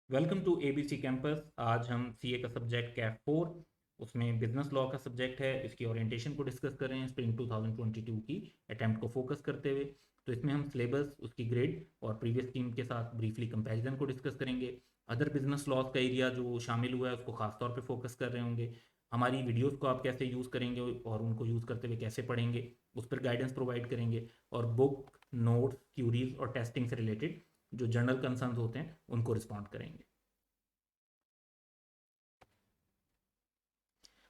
Welcome to ABC campus. आज हम CA का सब्जेक्ट कैफ 4 उसमें बिजनेस लॉ का सब्जेक्ट है, इसकी ओरिएंटेशन को डिस्कस कर रहे हैं स्प्रिंग 2022 की अटेम्प्ट को फोकस करते हुए। तो इसमें हम सिलेबस, उसकी ग्रेड और प्रीवियस टीम के साथ ब्रीफली कंपैरिजन को डिस्कस करेंगे। अदर बिजनेस लॉज का एरिया जो शामिल हुआ है उसको खास तौर पे फोकस कर रहे होंगे। हमारी वीडियोस को आप कैसे यूज़ करेंगे और उनको यूज़ करते हुए कैसे पढ़ेंगे उस पर गाइडेंस प्रोवाइड करेंगे। और बुक, नोट्स, क्यूरीज और टेस्टिंग से रिलेटेड जो जर्नल कंसर्न होते हैं उनको रिस्पॉन्ड करेंगे।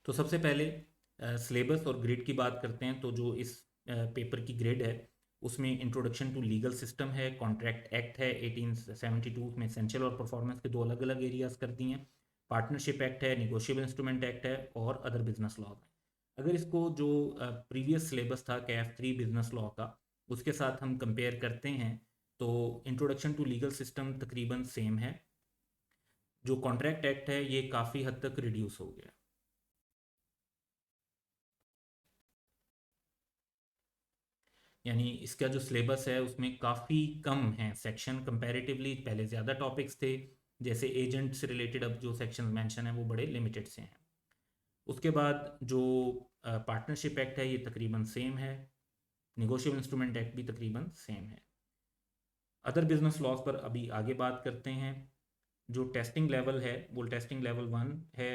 तो सबसे पहले सिलेबस और ग्रेड की बात करते हैं। तो जो इस पेपर की ग्रेड है उसमें इंट्रोडक्शन टू लीगल सिस्टम है, कॉन्ट्रैक्ट एक्ट है 1872 में एसेंशियल और परफॉर्मेंस के दो अलग अलग एरियाज कर दिए हैं। पार्टनरशिप एक्ट है, निगोशिएबल इंस्ट्रूमेंट एक्ट है और अदर बिजनेस लॉ है। अगर इसको जो प्रीवियस सिलेबस था कैफ 3 बिजनेस लॉ का उसके साथ हम कंपेयर करते हैं तो इंट्रोडक्शन टू लीगल सिस्टम तकरीबन सेम है। जो कॉन्ट्रैक्ट एक्ट है ये काफ़ी हद तक रिड्यूस हो गया। यानी इसका जो सिलेबस है उसमें काफ़ी कम है सेक्शन कंपैरेटिवली। पहले ज़्यादा टॉपिक्स थे, जैसे एजेंट से रिलेटेड अब जो सेक्शन मेंशन है वो बड़े लिमिटेड से हैं। उसके बाद जो पार्टनरशिप एक्ट है ये तकरीबन सेम है, निगोशिएबल इंस्ट्रूमेंट एक्ट भी तकरीबन सेम है। अदर बिजनेस लॉज पर अभी आगे बात करते हैं। जो टेस्टिंग लेवल है वो टेस्टिंग लेवल 1 है।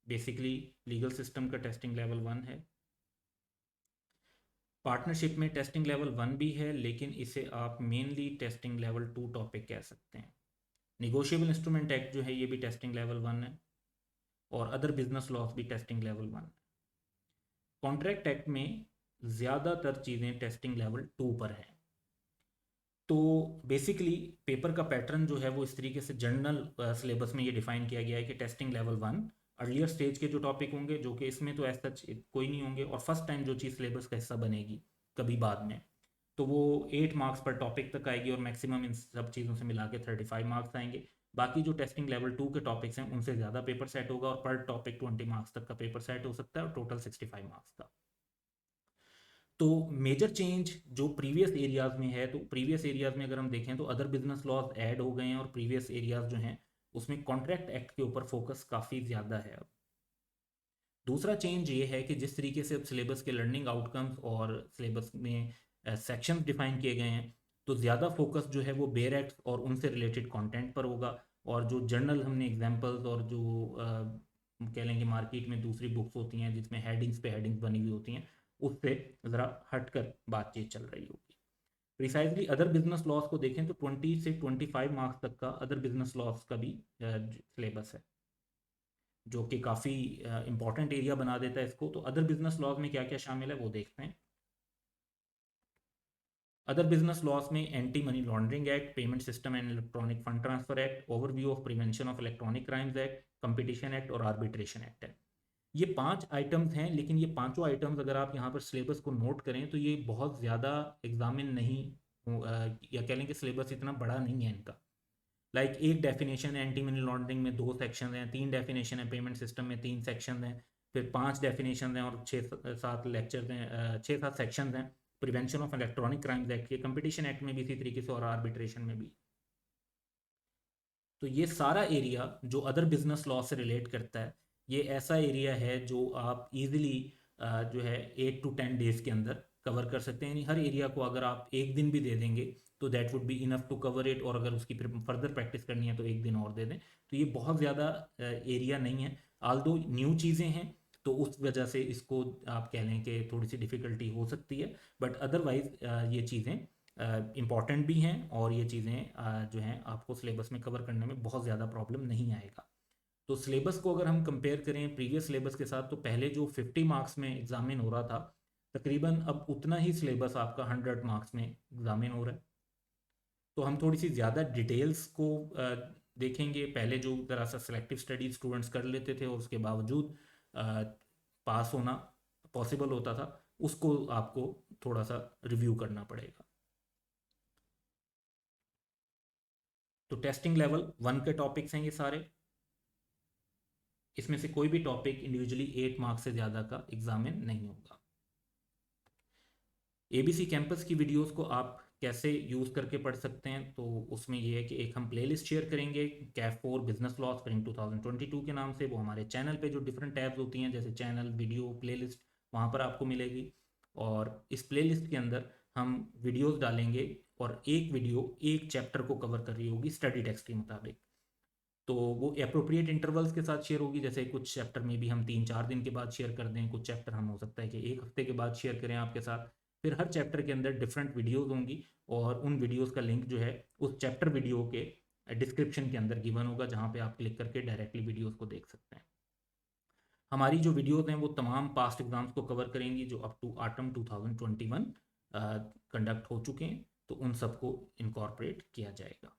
बेसिकली लीगल सिस्टम का टेस्टिंग लेवल 1 है। पार्टनरशिप में टेस्टिंग लेवल 1 भी है, लेकिन इसे आप मेनली टेस्टिंग लेवल 2 टॉपिक कह सकते हैं। निगोशिएबल इंस्ट्रूमेंट एक्ट जो है ये भी टेस्टिंग लेवल 1 है और अदर बिजनेस लॉस भी टेस्टिंग लेवल 1 है। कॉन्ट्रैक्ट एक्ट में ज़्यादातर चीज़ें टेस्टिंग लेवल 2 पर हैं। तो बेसिकली पेपर का पैटर्न जो है वो इस तरीके से जर्नल सिलेबस में ये डिफाइन किया गया है कि टेस्टिंग लेवल 1 अर्लियर स्टेज के जो टॉपिक होंगे, जो कि इसमें तो ऐसा कोई नहीं होंगे, और फर्स्ट टाइम जो चीज़ सिलेबस का हिस्सा बनेगी कभी बाद में, तो वो 8 मार्क्स पर टॉपिक तक आएगी और मैक्सिमम इन सब चीज़ों से मिला के 35 मार्क्स आएंगे। बाकी जो टेस्टिंग लेवल 2 के टॉपिक्स हैं उनसे ज़्यादा पेपर सेट होगा और पर टॉपिक 20 मार्क्स तक का पेपर सेट हो सकता है और टोटल 65 मार्क्स का। तो मेजर चेंज जो प्रीवियस एरियाज में है, तो प्रीवियस एरियाज में अगर हम देखें तो अदर बिजनेस लॉज ऐड हो गए हैं और प्रीवियस एरियाज जो हैं उसमें कॉन्ट्रैक्ट एक्ट के ऊपर फोकस काफ़ी ज़्यादा है अब। दूसरा चेंज ये है कि जिस तरीके से अब सिलेबस के लर्निंग आउटकम्स और सिलेबस में सेक्शंस डिफाइन किए गए हैं, तो ज़्यादा फोकस जो है वो बेयर एक्ट्स और उनसे रिलेटेड कंटेंट पर होगा। और जो जर्नल हमने एग्जांपल्स और जो कह लेंगे मार्केट में दूसरी बुक्स होती हैं जिसमें हेडिंग्स पे हेडिंग्स बनी हुई होती हैं, उससे ज़रा हटकर बातचीत चल रही होगी। प्रिसाइजली अदर बिजनेस लॉस को देखें तो 20 से 25 मार्क्स तक का अदर बिजनेस लॉस का भी सिलेबस है, जो कि काफ़ी इंपॉर्टेंट एरिया बना देता है इसको। तो अदर बिजनेस लॉज में क्या क्या शामिल है वो देखते हैं। अदर बिजनेस लॉज में anti money laundering act, payment system and electronic fund transfer act, overview of prevention of electronic crimes act, competition act और आर्बिट्रेशन एक्ट है। ये 5 आइटम्स हैं, लेकिन ये पांचों आइटम्स अगर आप यहाँ पर सिलेबस को नोट करें तो ये बहुत ज़्यादा एग्जामिन नहीं या कह लें कि सिलेबस इतना बड़ा नहीं है इनका। लाइक एक डेफिनेशन है एंटी मनी लॉन्ड्रिंग में 2 सेक्शन हैं, 3 डेफिनेशन है पेमेंट सिस्टम में 3 सेक्शन हैं, फिर 5 डेफिनेशन हैं और 6-7 लेक्चर हैं, 6-7 सेक्शन हैं prevention of electronic crimes act के, कंपटीशन एक्ट में भी इसी तरीके से और आर्बिट्रेशन में भी। तो ये सारा एरिया जो अदर बिजनेस लॉ से रिलेट करता है, ये ऐसा एरिया है जो आप इजीली जो है 8 to 10 डेज के अंदर कवर कर सकते हैं। यानी हर एरिया को अगर आप एक दिन भी दे देंगे तो that would be enough to cover it, और अगर उसकी फिर फर्दर प्रैक्टिस करनी है तो एक दिन और दे दें। तो ये बहुत ज़्यादा एरिया नहीं है, आल्दो न्यू चीज़ें हैं तो उस वजह से इसको आप कह लें कि थोड़ी सी डिफ़िकल्टी हो सकती है, बट अदरवाइज़ ये चीज़ें इम्पॉर्टेंट भी हैं और ये चीज़ें जो हैं आपको सिलेबस में कवर करने में बहुत ज़्यादा प्रॉब्लम नहीं आएगा। तो सिलेबस को अगर हम कंपेयर करें प्रीवियस सिलेबस के साथ, तो पहले जो 50 मार्क्स में एग्जामिन हो रहा था, तकरीबन अब उतना ही सिलेबस आपका 100 मार्क्स में एग्जामिन हो रहा है। तो हम थोड़ी सी ज़्यादा डिटेल्स को देखेंगे। पहले जो तरह सा सिलेक्टिव स्टडी स्टूडेंट्स कर लेते थे और उसके बावजूद पास होना पॉसिबल होता था, उसको आपको थोड़ा सा रिव्यू करना पड़ेगा। तो टेस्टिंग लेवल 1 के टॉपिक्स हैं ये सारे। इसमें से कोई भी टॉपिक इंडिविजुअली 8 मार्क्स से ज़्यादा का एग्जामिन नहीं होगा। एबीसी कैंपस की वीडियोस को आप कैसे यूज़ करके पढ़ सकते हैं, तो उसमें ये है कि एक हम प्लेलिस्ट शेयर करेंगे कैफ 4 बिजनेस लॉ स्प्रिंग 2022 के नाम से। वो हमारे चैनल पे जो डिफरेंट टैब्स होती हैं जैसे चैनल, वीडियो, प्लेलिस्ट, वहाँ पर आपको मिलेगी। और इस प्लेलिस्ट के अंदर हम वीडियोस डालेंगे और एक वीडियो एक चैप्टर को कवर कर रही होगी स्टडी टेक्स्ट के मुताबिक। तो वो अप्रोप्रिएट इंटरवल्स के साथ शेयर होगी, जैसे कुछ चैप्टर में भी हम 3-4 दिन के बाद शेयर कर दें, कुछ चैप्टर हम हो सकता है कि एक हफ्ते के बाद शेयर करें आपके साथ। फिर हर चैप्टर के अंदर डिफरेंट वीडियोस होंगी और उन वीडियोस का लिंक जो है उस चैप्टर वीडियो के डिस्क्रिप्शन के अंदर गिवन होगा, जहाँ पे आप क्लिक करके डायरेक्टली वीडियोस को देख सकते हैं। हमारी जो वीडियोस हैं वो तमाम पास्ट एग्जाम्स को कवर करेंगी जो अप टू ऑटम 2021 कंडक्ट हो चुके हैं, तो उन सबको इनकॉर्पोरेट किया जाएगा।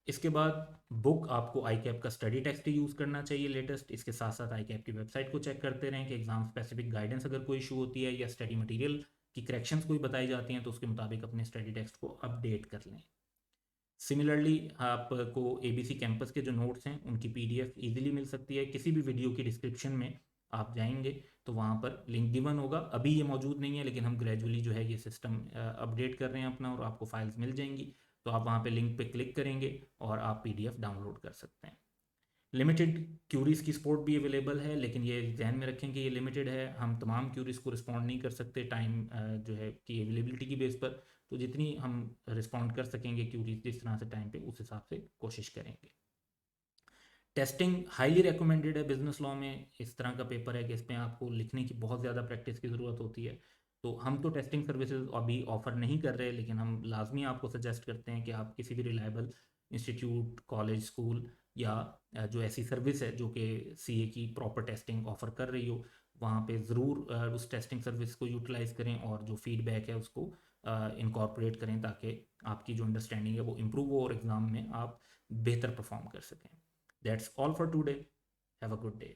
इसके बाद बुक आपको आई कैप का स्टडी टेक्स्ट ही यूज़ करना चाहिए लेटेस्ट। इसके साथ साथ आई कैप की वेबसाइट को चेक करते रहें कि एग्जाम स्पेसिफिक गाइडेंस अगर कोई इशू होती है या स्टडी मटेरियल की करेक्शंस कोई बताई जाती हैं तो उसके मुताबिक अपने स्टडी टेक्स्ट को अपडेट कर लें। सिमिलरली आपको ABC कैंपस के जो नोट्स हैं उनकी PDF इजीली मिल सकती है। किसी भी वीडियो की डिस्क्रिप्शन में आप जाएंगे तो वहाँ पर लिंक गिवन होगा। अभी ये मौजूद नहीं है लेकिन हम ग्रेजुअली जो है ये सिस्टम अपडेट कर रहे हैं अपना, और आपको फाइल्स मिल जाएंगी। तो आप वहाँ पे लिंक पे क्लिक करेंगे और आप PDF डाउनलोड कर सकते हैं। लिमिटेड क्यूरीज की सपोर्ट भी अवेलेबल है, लेकिन ये ध्यान में रखें कि ये लिमिटेड है, हम तमाम क्यूरीज को रिस्पॉन्ड नहीं कर सकते टाइम जो है कि अवेलेबिलिटी की बेस पर। तो जितनी हम रिस्पॉन्ड कर सकेंगे क्यूरीज जिस तरह से टाइम पे, उस हिसाब से कोशिश करेंगे। टेस्टिंग हाईली रिकमेंडेड है बिजनेस लॉ में। इस तरह का पेपर है कि इसमें आपको लिखने की बहुत ज़्यादा प्रैक्टिस की ज़रूरत होती है। तो हम तो टेस्टिंग सर्विसेज अभी ऑफर नहीं कर रहे, लेकिन हम लाजमी आपको सजेस्ट करते हैं कि आप किसी भी रिलायबल इंस्टीट्यूट, कॉलेज, स्कूल या जो ऐसी सर्विस है जो कि CA की प्रॉपर टेस्टिंग ऑफर कर रही हो, वहाँ पे ज़रूर उस टेस्टिंग सर्विस को यूटिलाइज़ करें और जो फीडबैक है उसको इनकॉर्पोरेट करें, ताकि आपकी जो अंडरस्टैंडिंग है वो इम्प्रूव हो और एग्ज़ाम में आप बेहतर परफॉर्म कर सकें। That's all for today. Have a good day.